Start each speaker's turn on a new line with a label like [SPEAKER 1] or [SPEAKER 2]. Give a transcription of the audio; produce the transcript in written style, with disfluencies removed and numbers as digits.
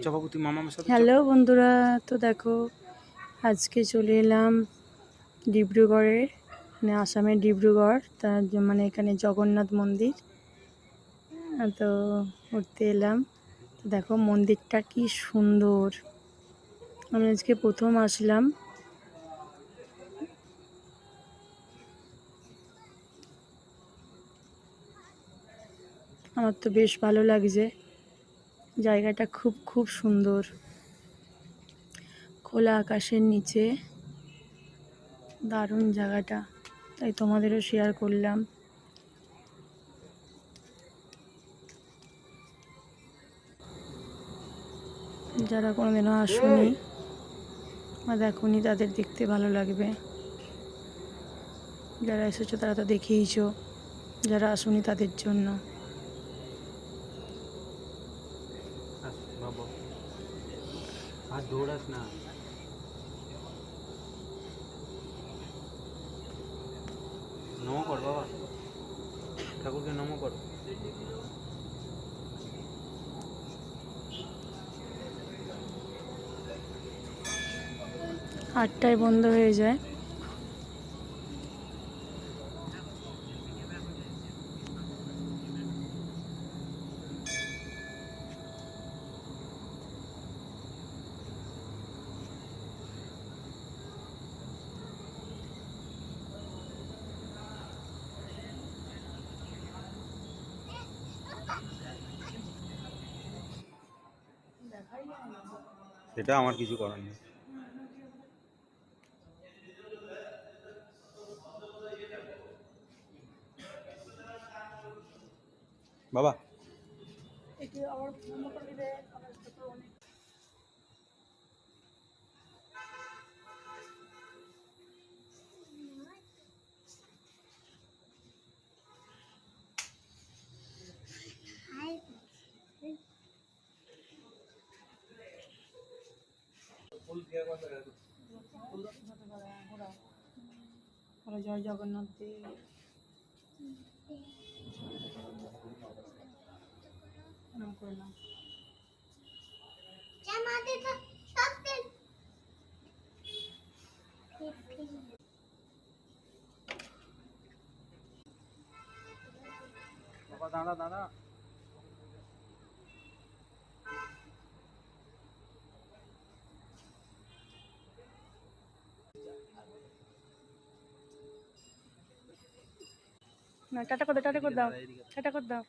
[SPEAKER 1] সভাপতি মামার সাথে।
[SPEAKER 2] হ্যালো বন্ধুরা, তো দেখো আজকে চলে এলাম ডিব্রুগড়ে, মানে আসামের ডিব্রুগড়। তার মানে এখানে জগন্নাথ মন্দির, তো ঘুরতে এলাম। তো দেখো মন্দিরটা কি সুন্দর। আমি আজকে প্রথম আসলাম। আমার তো বেশ ভালো লাগছে, জায়গাটা খুব খুব সুন্দর, খোলা আকাশের নিচে, দারুণ জায়গাটা, তাই তোমাদেরও শেয়ার করলাম। যারা কোনোদিনও আসুনি বা দেখোনি তাদের দেখতে ভালো লাগবে, যারা এসেছো তারা তো দেখেইছো, যারা আসুনি তাদের জন্য।
[SPEAKER 1] আর দৌড়াস না, নমো কর বাবা, ঠাকুরকে নমো করো।
[SPEAKER 2] আটটায় বন্ধ হয়ে যায়।
[SPEAKER 1] সেটা আমার কিছু করার নেই। বাবা
[SPEAKER 2] জয় জগন্নাথ দেব। নাম করলাম।
[SPEAKER 1] বাবা দাঁড়া দাঁড়া।
[SPEAKER 2] না, টাটা করে দাও, টাটা করে দাও, টাটা করে দাও।